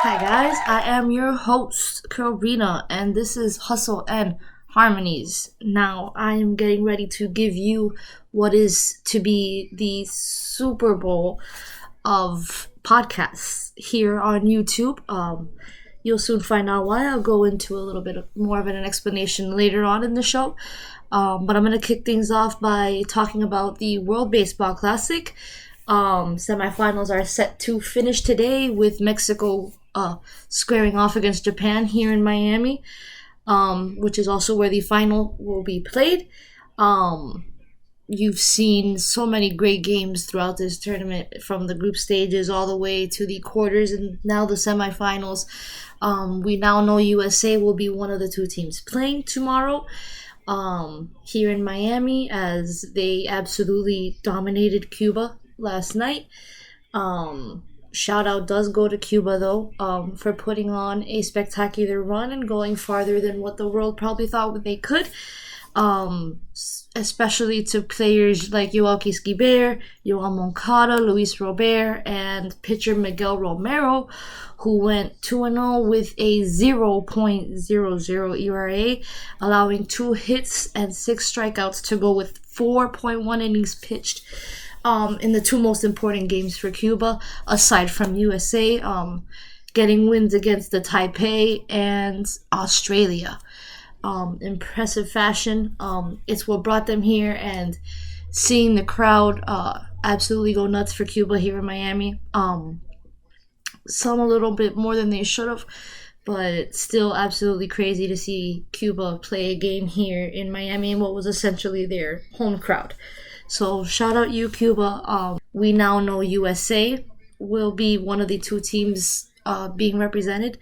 Hi guys, I am your host, Karina, and this is Hustle and Harmonies. Now, I am getting ready to give you what is to be the Super Bowl of podcasts here on YouTube. You'll soon find out why. I'll go into a little bit more of an explanation later on in the show. But I'm going to kick things off by talking about the World Baseball Classic. Semifinals are set to finish today with Mexico squaring off against Japan here in Miami, which is also where the final will be played. You've seen so many great games throughout this tournament, from the group stages all the way to the quarters and now the semifinals. We now know USA will be one of the two teams playing tomorrow here in Miami, as they absolutely dominated Cuba last night. Shout out does go to Cuba though, for putting on a spectacular run and going farther than what the world probably thought they could. Especially to players like Yoelqui Esquivel, Yoan Moncada, Luis Robert, and pitcher Miguel Romero, who went 2-0 with a 0.00 ERA, allowing 2 hits and 6 strikeouts to go with 4.1 innings pitched. In the two most important games for Cuba, aside from USA, getting wins against the Taipei and Australia. Impressive fashion. It's what brought them here, and seeing the crowd absolutely go nuts for Cuba here in Miami. Some a little bit more than they should have, but still absolutely crazy to see Cuba play a game here in Miami in what was essentially their home crowd. So shout out you, Cuba. We now know USA will be one of the two teams being represented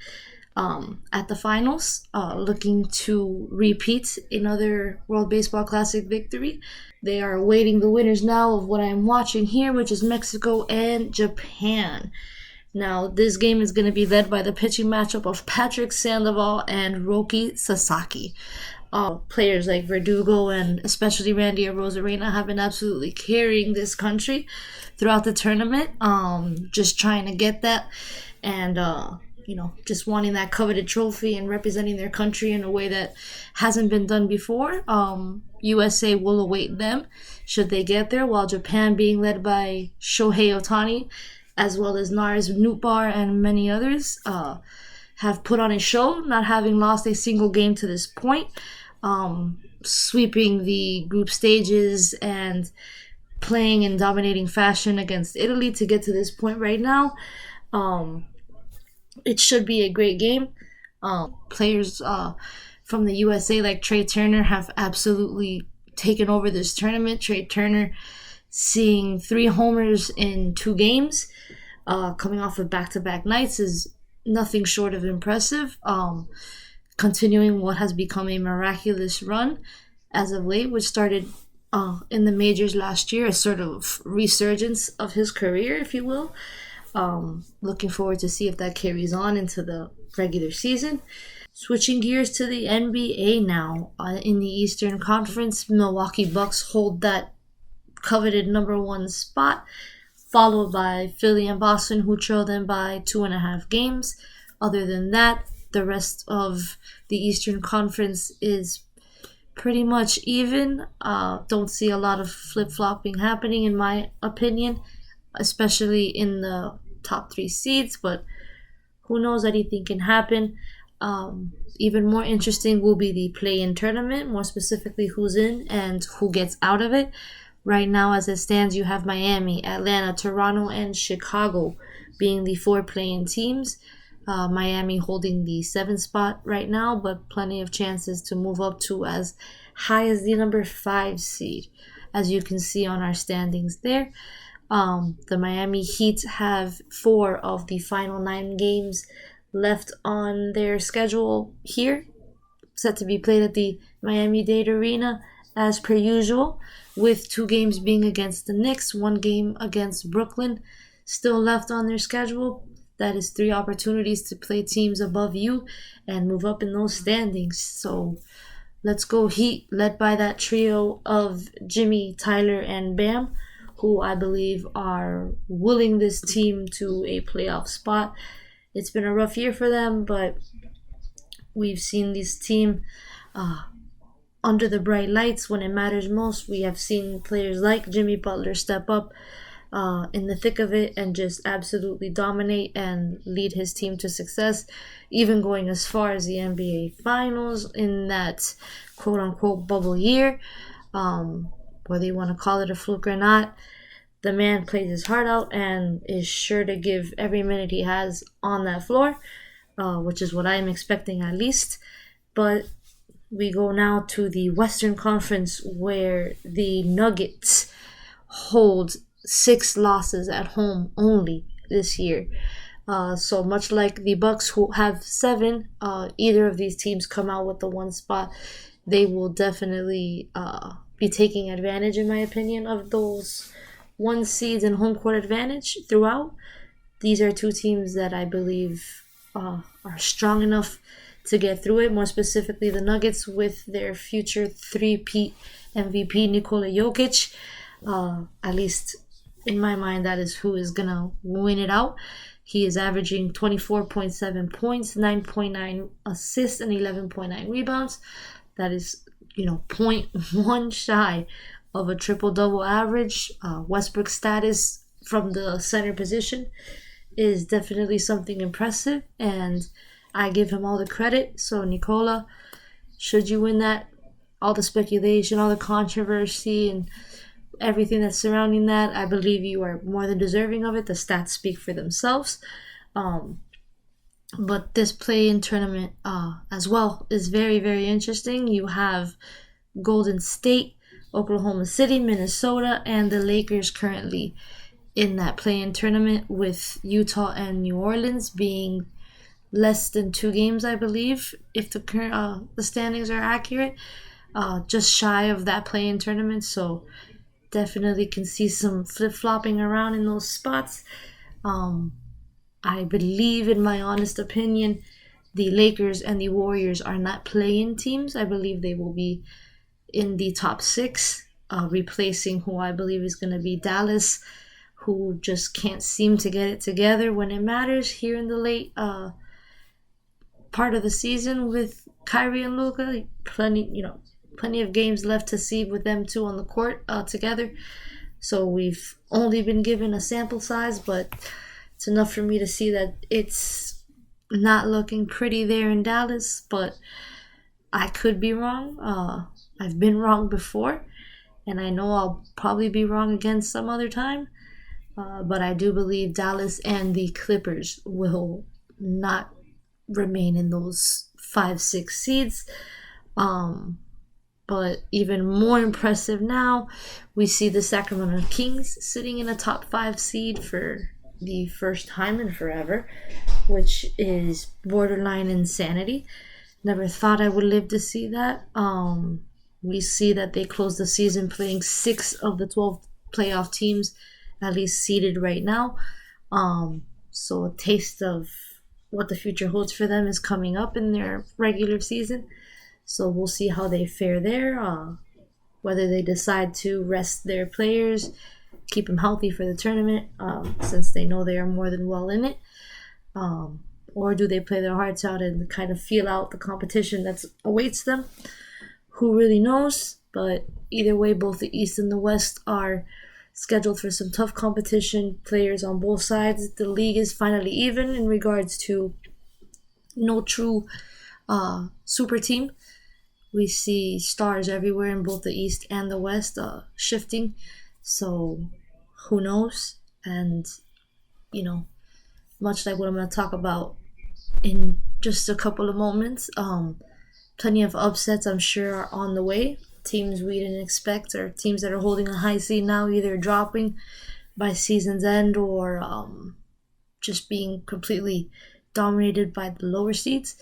at the finals, looking to repeat another World Baseball Classic victory. They are awaiting the winners now of what I'm watching here, which is Mexico and Japan. Now, this game is going to be led by the pitching matchup of Patrick Sandoval and Roki Sasaki. Players like Verdugo and especially Randy Arozarena have been absolutely carrying this country throughout the tournament, just trying to get that and just wanting that coveted trophy and representing their country in a way that hasn't been done before. USA will await them should they get there, while Japan, being led by Shohei Ohtani, as well as Nars Nutbar and many others, have put on a show, not having lost a single game to this point, sweeping the group stages and playing in dominating fashion against Italy to get to this point right now. It should be a great game. Players from the USA like Trey Turner have absolutely taken over this tournament. Trey Turner seeing 3 homers in 2 games, coming off of back-to-back nights, is nothing short of impressive. Continuing what has become a miraculous run as of late, which started in the majors last year, a sort of resurgence of his career, if you will. Looking forward to see if that carries on into the regular season. Switching gears to the NBA now. In the Eastern Conference, Milwaukee Bucks hold that coveted number 1 spot, followed by Philly and Boston, who trail them by 2.5 games. Other than that, the rest of the Eastern Conference is pretty much even. Don't see a lot of flip-flopping happening, in my opinion, especially in the top 3 seeds, but who knows, anything can happen. Even more interesting will be the play-in tournament, more specifically who's in and who gets out of it. Right now, as it stands, you have Miami, Atlanta, Toronto, and Chicago being the 4 play-in teams. Miami holding the 7th spot right now, but plenty of chances to move up to as high as the number 5 seed, as you can see on our standings there. The Miami Heat have 4 of the final 9 games left on their schedule here, set to be played at the Miami-Dade Arena as per usual, with 2 games being against the Knicks, 1 game against Brooklyn still left on their schedule. That is 3 opportunities to play teams above you and move up in those standings. So let's go Heat, led by that trio of Jimmy, Tyler, and Bam, who I believe are willing this team to a playoff spot. It's been a rough year for them, but we've seen this team under the bright lights when it matters most. We have seen players like Jimmy Butler step up in the thick of it and just absolutely dominate and lead his team to success, even going as far as the NBA Finals in that quote-unquote bubble year. Whether you want to call it a fluke or not, the man plays his heart out and is sure to give every minute he has on that floor, which is what I am expecting at least. But we go now to the Western Conference, where the Nuggets hold 6 losses at home only this year. So much like the Bucks, who have 7, either of these teams come out with the 1 spot, they will definitely be taking advantage, in my opinion, of those 1 seeds and home court advantage throughout. These are 2 teams that I believe are strong enough to get through it. More specifically, the Nuggets with their future 3-peat MVP Nikola Jokic. At least in my mind, that is who is gonna win it out. He is averaging 24.7 points, 9.9 assists, and 11.9 rebounds. That is, 0.1 shy of a triple-double average. Westbrook's status from the center position is definitely something impressive, and I give him all the credit. So, Nikola, should you win that, all the speculation, all the controversy, and everything that's surrounding that, I believe you are more than deserving of it. The stats speak for themselves. But this play-in tournament as well is very, very interesting. You have Golden State, Oklahoma City, Minnesota, and the Lakers currently in that play-in tournament, with Utah and New Orleans being less than 2 games, I believe, if the current the standings are accurate, just shy of that play-in tournament. So definitely can see some flip-flopping around in those spots. I believe, in my honest opinion, the Lakers and the Warriors are not play-in teams. I believe they will be in the top 6, replacing who I believe is going to be Dallas, who just can't seem to get it together when it matters here in the late part of the season with Kyrie and Luka. Plenty of games left to see with them two on the court together. So we've only been given a sample size, but it's enough for me to see that it's not looking pretty there in Dallas. But I could be wrong. I've been wrong before, and I know I'll probably be wrong again some other time. But I do believe Dallas and the Clippers will not remain in those 5-6 seeds. But even more impressive now, we see the Sacramento Kings sitting in a top 5 seed for the first time in forever, which is borderline insanity. Never thought I would live to see that. We see that they closed the season playing 6 of the 12 playoff teams at least seeded right now. So a taste of what the future holds for them is coming up in their regular season. So we'll see how they fare there, whether they decide to rest their players, keep them healthy for the tournament, since they know they are more than well in it, or do they play their hearts out and kind of feel out the competition that awaits them. Who really knows? But either way, both the East and the West are scheduled for some tough competition, players on both sides. The league is finally even in regards to no true super team. We see stars everywhere in both the East and the West shifting. So who knows? And, much like what I'm going to talk about in just a couple of moments, plenty of upsets I'm sure are on the way. Teams we didn't expect, or teams that are holding a high seed now either dropping by season's end or just being completely dominated by the lower seeds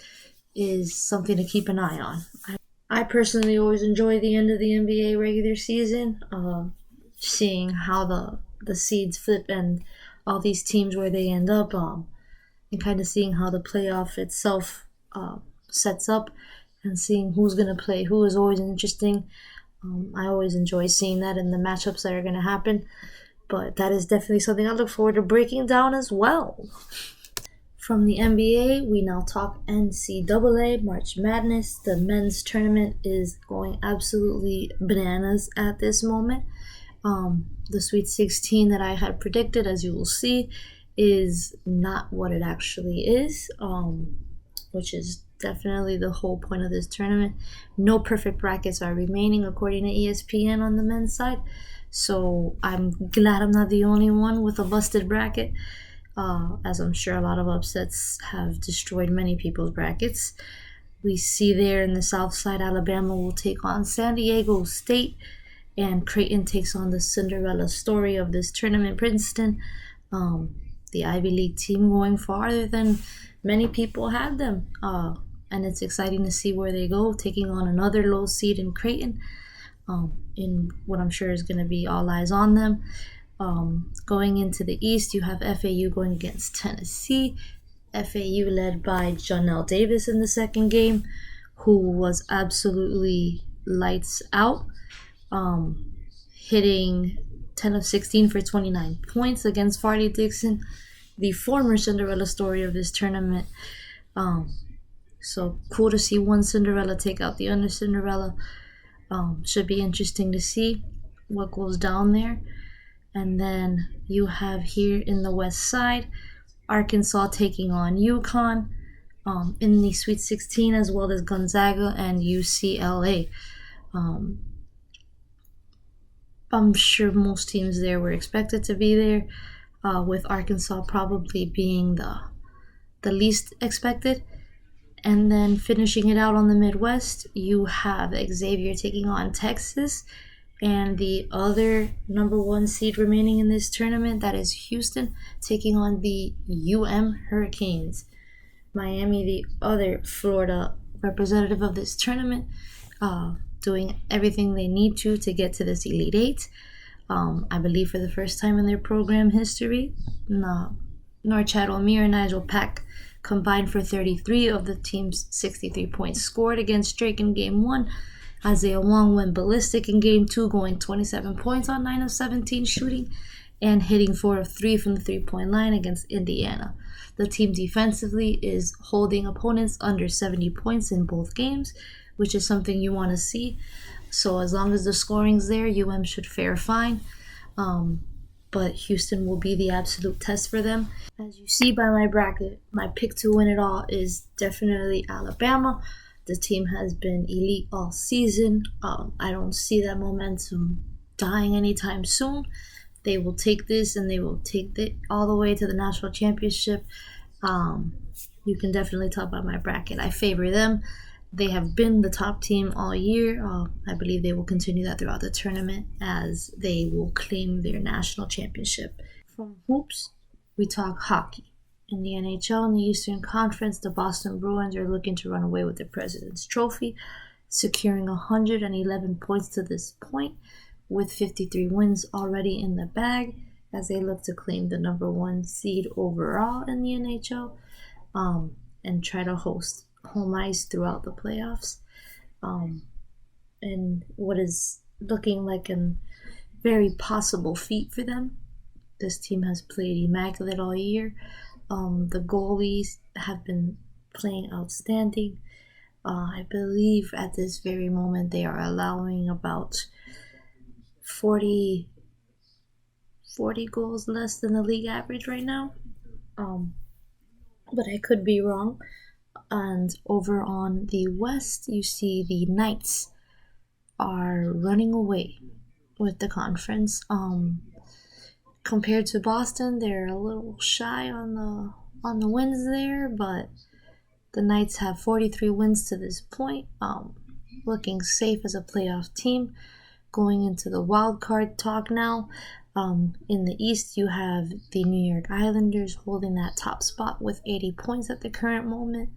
is something to keep an eye on. I personally always enjoy the end of the NBA regular season, seeing how the seeds flip and all these teams where they end up, and kind of seeing how the playoff itself sets up and seeing who's going to play who is always interesting. I always enjoy seeing that and the matchups that are going to happen, but that is definitely something I look forward to breaking down as well. From the NBA, we now talk NCAA March Madness. The men's tournament is going absolutely bananas at this moment. The Sweet 16 that I had predicted, as you will see, is not what it actually is, which is definitely the whole point of this tournament. No perfect brackets are remaining, according to ESPN, on the men's side. So I'm glad I'm not the only one with a busted bracket. As I'm sure a lot of upsets have destroyed many people's brackets. We see there in the South Side, Alabama will take on San Diego State, and Creighton takes on the Cinderella story of this tournament, Princeton. The Ivy League team going farther than many people had them. And it's exciting to see where they go, taking on another low seed in Creighton, in what I'm sure is going to be all eyes on them. Going into the East, you have FAU going against Tennessee. FAU led by Jonell Davis in the second game, who was absolutely lights out, hitting 10 of 16 for 29 points against Farley Dixon, the former Cinderella story of this tournament. So cool to see one Cinderella take out the other Cinderella. Should be interesting to see what goes down there. And then you have here in the West Side, Arkansas taking on UConn in the Sweet 16, as well as Gonzaga and UCLA. I'm sure most teams there were expected to be there, with Arkansas probably being the least expected. And then finishing it out on the Midwest, you have Xavier taking on Texas, and the other number one seed remaining in this tournament, that is Houston, taking on the Hurricanes. Miami, the other Florida representative of this tournament, doing everything they need to get to this Elite Eight. I believe for the first time in their program history, Norchad Omier and Nigel Pack combined for 33 of the team's 63 points scored against Drake in Game 1. Isaiah Wong went ballistic in Game 2, going 27 points on 9 of 17 shooting and hitting 4 of 3 from the three-point line against Indiana. The team defensively is holding opponents under 70 points in both games, which is something you want to see. So as long as the scoring's there, should fare fine. But Houston will be the absolute test for them. As you see by my bracket, my pick to win it all is definitely Alabama. The team has been elite all season. I don't see that momentum dying anytime soon. They will take this and they will take it all the way to the national championship. You can definitely tell by my bracket. I favor them. They have been the top team all year. I believe they will continue that throughout the tournament, as they will claim their national championship. From hoops, we talk hockey. In the NHL and the Eastern Conference, the Boston Bruins are looking to run away with the President's Trophy, securing 111 points to this point, with 53 wins already in the bag, as they look to claim the number one seed overall in the NHL, and try to host home ice throughout the playoffs. And what is looking like a very possible feat for them. This team has played immaculate all year. The goalies have been playing outstanding. I believe at this very moment they are allowing about 40 goals less than the league average right now. But I could be wrong. And over on the West, you see the Knights are running away with the conference. Compared to Boston, they're a little shy on the wins there, but the Knights have 43 wins to this point, looking safe as a playoff team. Going into the wild card talk now, in the East, you have the New York Islanders holding that top spot with 80 points at the current moment.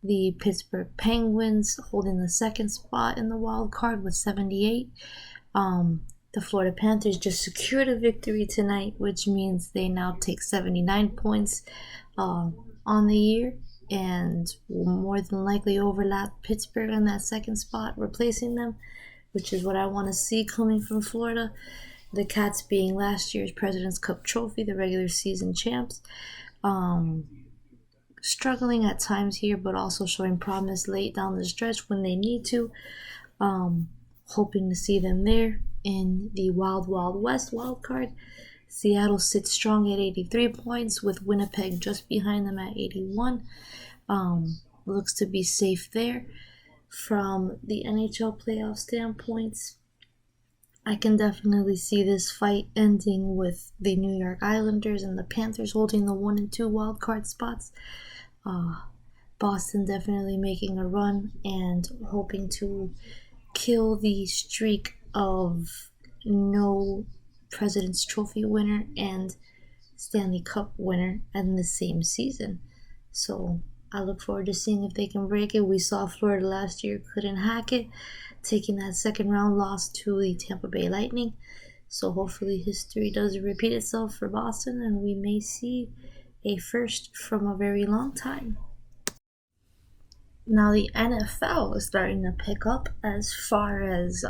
The Pittsburgh Penguins holding the second spot in the wild card with 78. The Florida Panthers just secured a victory tonight, which means they now take 79 points on the year, and will more than likely overlap Pittsburgh in that second spot, replacing them, which is what I want to see coming from Florida. The Cats being last year's President's Cup trophy, the regular season champs. struggling at times here, but also showing promise late down the stretch when they need to. Hoping to see them there in the Wild Wild West wild card. Seattle sits strong at 83 points with Winnipeg just behind them at 81. Looks to be safe there. From the NHL playoff standpoints, I can definitely see this fight ending with the New York Islanders and the Panthers holding the 1 and 2 wild card spots. Boston definitely making a run and hoping to kill the streak of no President's Trophy winner and Stanley Cup winner in the same season. So I look forward to seeing if they can break it. We saw Florida last year couldn't hack it, taking that second round loss to the Tampa Bay Lightning. So hopefully history does repeat itself for Boston and we may see a first from a very long time. Now the NFL is starting to pick up as far as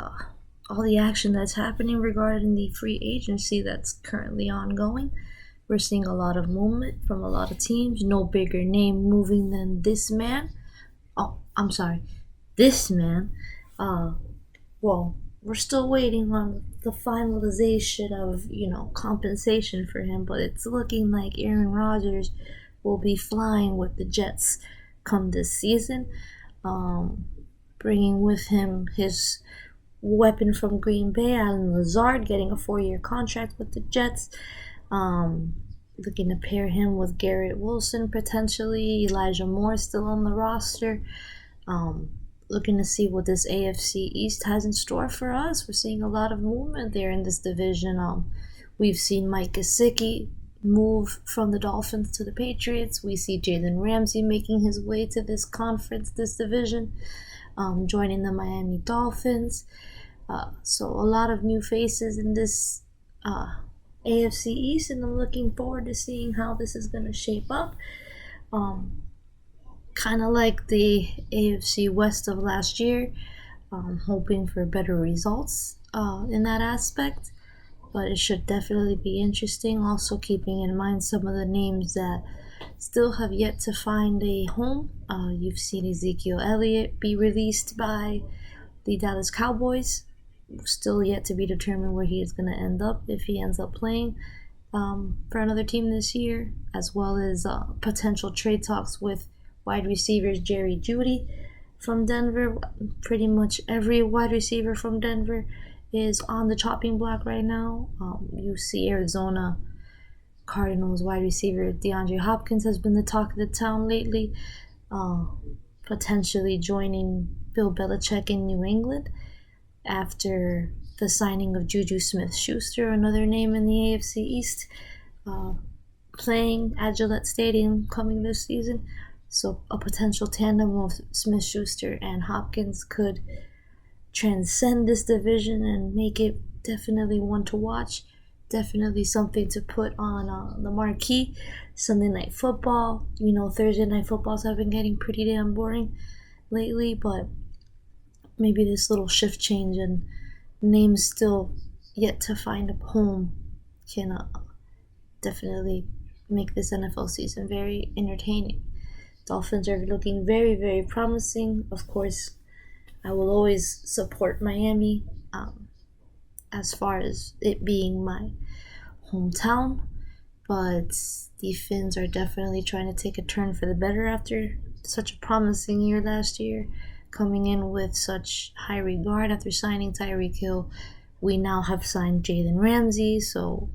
all the action that's happening regarding the free agency that's currently ongoing. We're seeing a lot of movement from a lot of teams. No bigger name moving than this man. This man. Well, we're still waiting on the finalization of, compensation for him, but it's looking like Aaron Rodgers will be flying with the Jets come this season, bringing with him his weapon from Green Bay, Allen Lazard, getting a 4-year contract with the Jets. Looking to pair him with Garrett Wilson potentially. Elijah Moore still on the roster. Looking to see what this AFC East has in store for us. We're seeing a lot of movement there in this division. We've seen Mike Gesicki move from the Dolphins to the Patriots. We see Jalen Ramsey making his way to this conference, this division, joining the Miami Dolphins. So a lot of new faces in this AFC East, and I'm looking forward to seeing how this is going to shape up. Kind of like the AFC West of last year, hoping for better results in that aspect. But it should definitely be interesting. Also keeping in mind some of the names that still have yet to find a home. You've seen Ezekiel Elliott be released by the Dallas Cowboys. Still yet to be determined where he is going to end up, if he ends up playing for another team this year, as well as potential trade talks with wide receivers Jerry Jeudy from Denver. Pretty much every wide receiver from Denver is on the chopping block right now. You see Arizona Cardinals wide receiver DeAndre Hopkins has been the talk of the town lately, potentially joining Bill Belichick in New England after the signing of Juju Smith-Schuster, another name in the AFC East, playing at Gillette Stadium coming this season. So a potential tandem of Smith-Schuster and Hopkins could transcend this division and make it definitely one to watch. Definitely something to put on the marquee. Sunday Night Football. Thursday Night Footballs have been getting pretty damn boring lately, but maybe this little shift change and names still yet to find a home can definitely make this NFL season very entertaining. Dolphins are looking very, very promising. Of course, I will always support Miami as far as it being my hometown, but the Finns are definitely trying to take a turn for the better after such a promising year last year, coming in with such high regard after signing Tyreek Hill. We now have signed Jalen Ramsey, so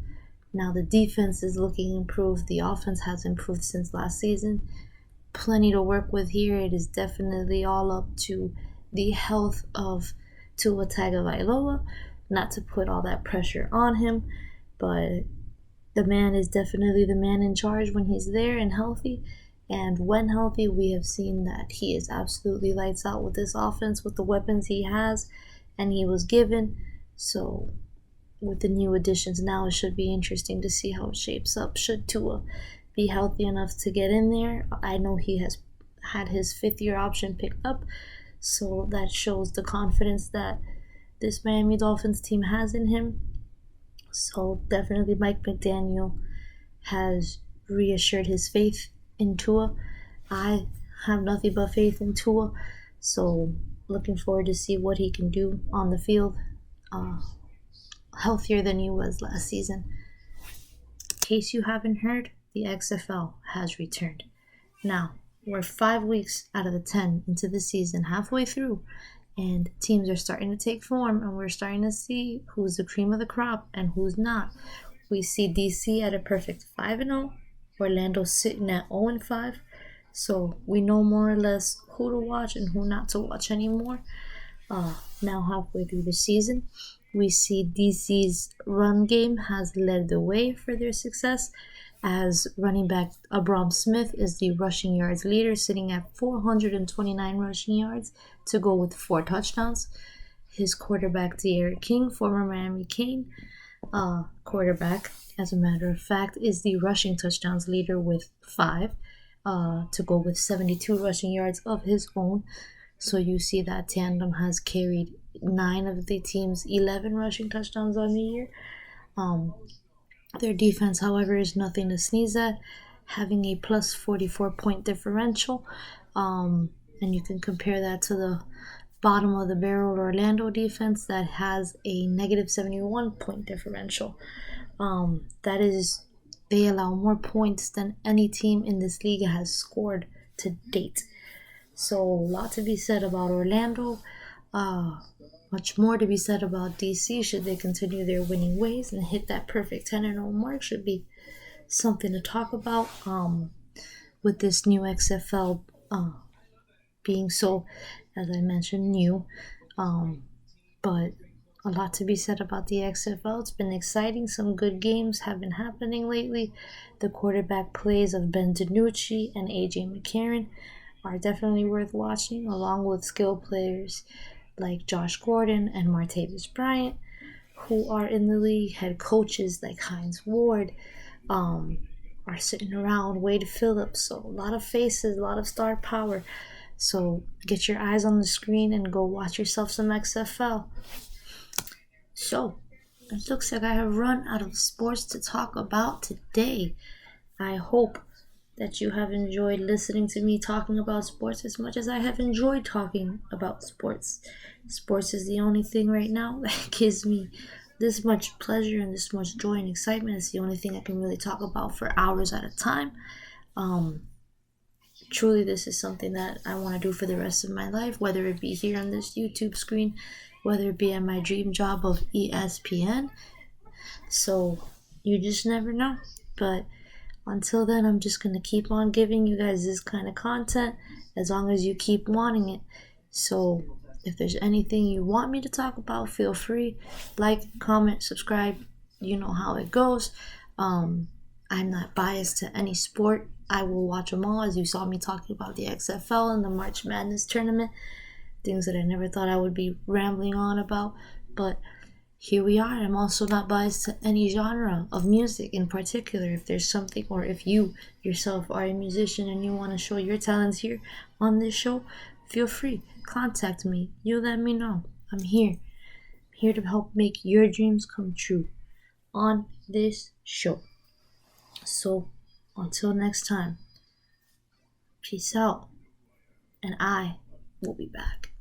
now the defense is looking improved. The offense has improved since last season. Plenty to work with here. It is definitely all up to the health of Tua Tagovailoa. Not to put all that pressure on him, but the man is definitely the man in charge when he's there and healthy. And when healthy, we have seen that he is absolutely lights out with this offense, with the weapons he has and he was given. So with the new additions now, it should be interesting to see how it shapes up. Should Tua be healthy enough to get in there? I know he has had his 5th-year option picked up, so that shows the confidence that this Miami Dolphins team has in him. So definitely Mike McDaniel has reassured his faith in Tua. I have nothing but faith in Tua, so looking forward to see what he can do on the field. Uh, Healthier than he was last season. In case you haven't heard, the XFL has returned. Now, we're 5 weeks out of the 10 into the season, halfway through, and teams are starting to take form, and we're starting to see who's the cream of the crop and who's not. We see DC at a perfect 5-0, Orlando sitting at 0-5, so we know more or less who to watch and who not to watch anymore. Now halfway through the season, we see DC's run game has led the way for their success, as running back Abram Smith is the rushing yards leader, sitting at 429 rushing yards to go with 4 touchdowns. His quarterback De'Aaron King, former Miami Cane quarterback, as a matter of fact, is the rushing touchdowns leader with 5 to go with 72 rushing yards of his own. So you see that tandem has carried 9 of the team's 11 rushing touchdowns on the year. Their defense, however, is nothing to sneeze at, having a plus 44 point differential. And you can compare that to the bottom of the barrel Orlando defense that has a negative 71 point differential. That is, they allow more points than any team in this league has scored to date. So, a lot to be said about Orlando. Much more to be said about DC. Should they continue their winning ways and hit that perfect 10-0 mark, should be something to talk about. With this new XFL being so, as I mentioned, new. But a lot to be said about the XFL. It's been exciting. Some good games have been happening lately. The quarterback plays of Ben DiNucci and AJ McCarron are definitely worth watching, along with skill players like Josh Gordon and Martavis Bryant, who are in the league. Head coaches like Hines Ward are sitting around, Wade Phillips. So a lot of faces, a lot of star power. So get your eyes on the screen and go watch yourself some XFL. So it looks like I have run out of sports to talk about today. I hope that you have enjoyed listening to me talking about sports as much as I have enjoyed talking about sports. Sports is the only thing right now that gives me this much pleasure and this much joy and excitement. It's the only thing I can really talk about for hours at a time. Truly, this is something that I want to do for the rest of my life, whether it be here on this YouTube screen, whether it be at my dream job of ESPN. So you just never know. But until then, I'm just going to keep on giving you guys this kind of content as long as you keep wanting it. So if there's anything you want me to talk about, feel free. Like, comment, subscribe. You know how it goes. I'm not biased to any sport. I will watch them all, as you saw me talking about the XFL and the March Madness tournament. Things that I never thought I would be rambling on about. But here we are. I'm also not biased to any genre of music in particular. If there's something, or if you yourself are a musician and you want to show your talents here on this show, feel free. Contact me. You let me know. I'm here. Here to help make your dreams come true on this show. So, until next time, peace out, and I will be back.